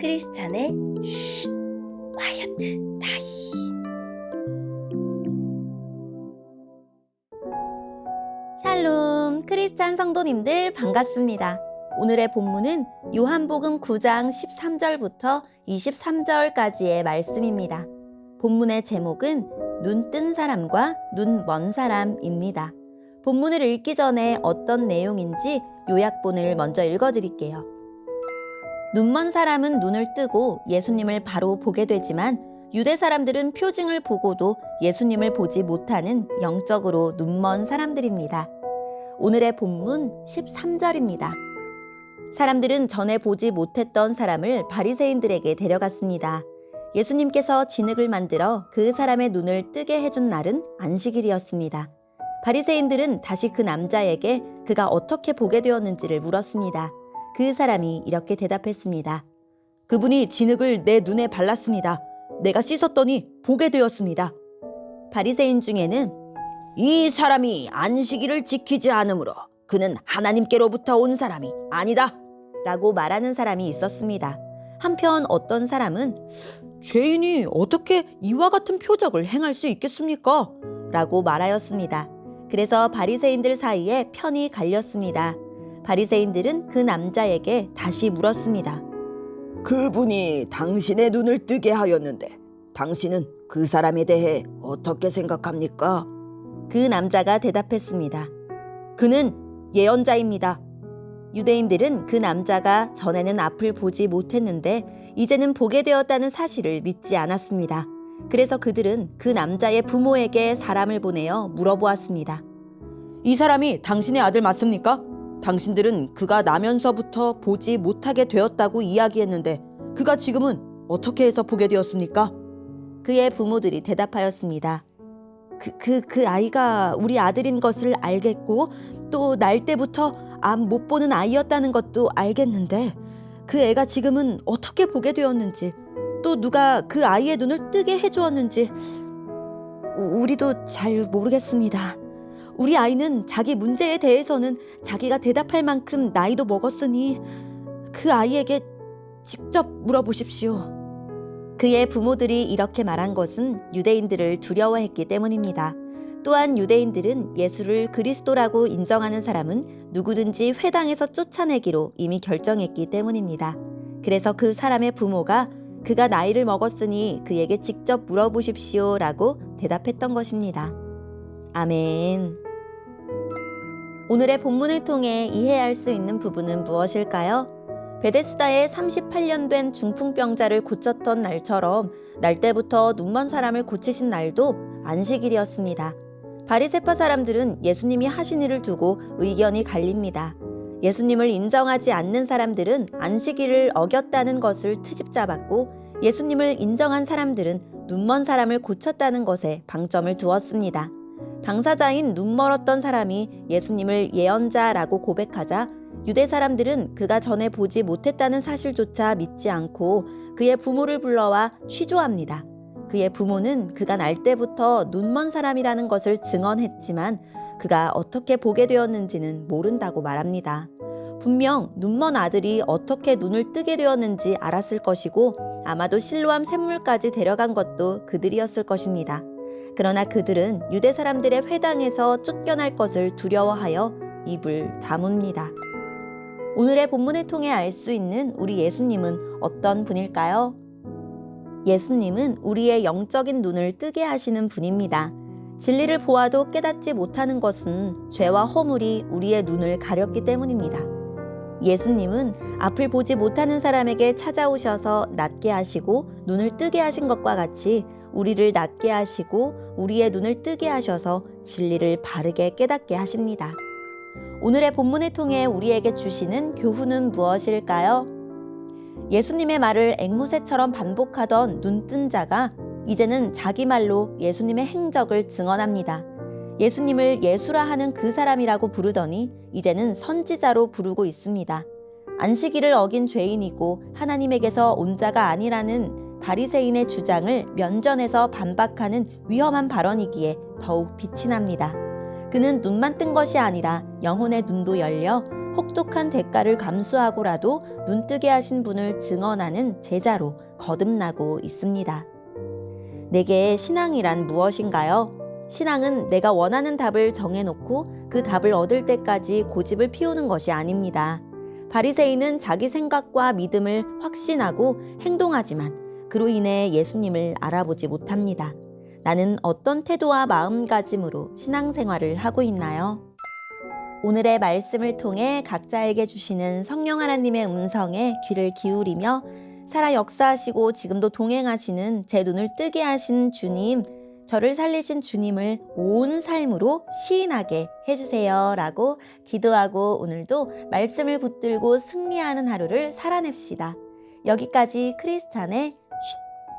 크리스찬의 쉿 콰이어트 타임. 샬롬 크리스찬 성도님들 반갑습니다. 오늘의 본문은 요한복음 9장 13절부터 23절까지의 말씀입니다. 본문의 제목은 눈 뜬 사람과 눈 먼 사람입니다. 본문을 읽기 전에 어떤 내용인지 요약본을 먼저 읽어드릴게요. 눈 먼 사람은 눈을 뜨고 예수님을 바로 보게 되지만 유대 사람들은 표징을 보고도 예수님을 보지 못하는 영적으로 눈 먼 사람들입니다. 오늘의 본문 13절입니다. 사람들은 전에 보지 못했던 사람을 바리새인들에게 데려갔습니다. 예수님께서 진흙을 만들어 그 사람의 눈을 뜨게 해준 날은 안식일이었습니다. 바리새인들은 다시 그 남자에게 그가 어떻게 보게 되었는지를 물었습니다. 그 사람이 이렇게 대답했습니다. 그분이 진흙을 내 눈에 발랐습니다. 내가 씻었더니 보게 되었습니다. 바리새인 중에는 이 사람이 안식일을 지키지 않으므로 그는 하나님께로부터 온 사람이 아니다 라고 말하는 사람이 있었습니다. 한편 어떤 사람은 죄인이 어떻게 이와 같은 표적을 행할 수 있겠습니까? 라고 말하였습니다. 그래서 바리새인들 사이에 편이 갈렸습니다. 바리새인들은 그 남자에게 다시 물었습니다. 그분이 당신의 눈을 뜨게 하였는데 당신은 그 사람에 대해 어떻게 생각합니까? 그 남자가 대답했습니다. 그는 예언자입니다. 유대인들은 그 남자가 전에는 앞을 보지 못했는데 이제는 보게 되었다는 사실을 믿지 않았습니다. 그래서 그들은 그 남자의 부모에게 사람을 보내어 물어보았습니다. 이 사람이 당신의 아들 맞습니까? 당신들은 그가 나면서부터 보지 못하게 되었다고 이야기했는데 그가 지금은 어떻게 해서 보게 되었습니까? 그의 부모들이 대답하였습니다. 그 아이가 우리 아들인 것을 알겠고 또 날 때부터 앞 못 보는 아이였다는 것도 알겠는데 그 애가 지금은 어떻게 보게 되었는지 또 누가 그 아이의 눈을 뜨게 해주었는지 우리도 잘 모르겠습니다. 우리 아이는 자기 문제에 대해서는 자기가 대답할 만큼 나이도 먹었으니 그 아이에게 직접 물어보십시오. 그의 부모들이 이렇게 말한 것은 유대인들을 두려워했기 때문입니다. 또한 유대인들은 예수를 그리스도라고 인정하는 사람은 누구든지 회당에서 쫓아내기로 이미 결정했기 때문입니다. 그래서 그 사람의 부모가 그가 나이를 먹었으니 그에게 직접 물어보십시오 라고 대답했던 것입니다. 아멘. 오늘의 본문을 통해 이해할 수 있는 부분은 무엇일까요? 베데스다에 38년 된 중풍병자를 고쳤던 날처럼 날 때부터 눈먼 사람을 고치신 날도 안식일이었습니다. 바리새파 사람들은 예수님이 하신 일을 두고 의견이 갈립니다. 예수님을 인정하지 않는 사람들은 안식일을 어겼다는 것을 트집 잡았고 예수님을 인정한 사람들은 눈먼 사람을 고쳤다는 것에 방점을 두었습니다. 당사자인 눈 멀었던 사람이 예수님을 예언자라고 고백하자 유대 사람들은 그가 전에 보지 못했다는 사실조차 믿지 않고 그의 부모를 불러와 취조합니다. 그의 부모는 그가 날 때부터 눈먼 사람이라는 것을 증언했지만 그가 어떻게 보게 되었는지는 모른다고 말합니다. 분명 눈먼 아들이 어떻게 눈을 뜨게 되었는지 알았을 것이고 아마도 실로암 샘물까지 데려간 것도 그들이었을 것입니다. 그러나 그들은 유대 사람들의 회당에서 쫓겨날 것을 두려워하여 입을 다뭅니다. 오늘의 본문을 통해 알 수 있는 우리 예수님은 어떤 분일까요? 예수님은 우리의 영적인 눈을 뜨게 하시는 분입니다. 진리를 보아도 깨닫지 못하는 것은 죄와 허물이 우리의 눈을 가렸기 때문입니다. 예수님은 앞을 보지 못하는 사람에게 찾아오셔서 낫게 하시고 눈을 뜨게 하신 것과 같이 우리를 낫게 하시고 우리의 눈을 뜨게 하셔서 진리를 바르게 깨닫게 하십니다. 오늘의 본문을 통해 우리에게 주시는 교훈은 무엇일까요? 예수님의 말을 앵무새처럼 반복하던 눈뜬 자가 이제는 자기 말로 예수님의 행적을 증언합니다. 예수님을 예수라 하는 그 사람이라고 부르더니 이제는 선지자로 부르고 있습니다. 안식일을 어긴 죄인이고 하나님에게서 온 자가 아니라는 바리새인의 주장을 면전에서 반박하는 위험한 발언이기에 더욱 빛이 납니다. 그는 눈만 뜬 것이 아니라 영혼의 눈도 열려 혹독한 대가를 감수하고라도 눈뜨게 하신 분을 증언하는 제자로 거듭나고 있습니다. 내게 신앙이란 무엇인가요? 신앙은 내가 원하는 답을 정해놓고 그 답을 얻을 때까지 고집을 피우는 것이 아닙니다. 바리새인은 자기 생각과 믿음을 확신하고 행동하지만 그로 인해 예수님을 알아보지 못합니다. 나는 어떤 태도와 마음가짐으로 신앙생활을 하고 있나요? 오늘의 말씀을 통해 각자에게 주시는 성령 하나님의 음성에 귀를 기울이며 살아 역사하시고 지금도 동행하시는 제 눈을 뜨게 하신 주님, 저를 살리신 주님을 온 삶으로 시인하게 해주세요 라고 기도하고 오늘도 말씀을 붙들고 승리하는 하루를 살아냅시다. 여기까지 크리스찬의 쉿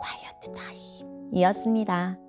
콰이어트 타임 이었습니다.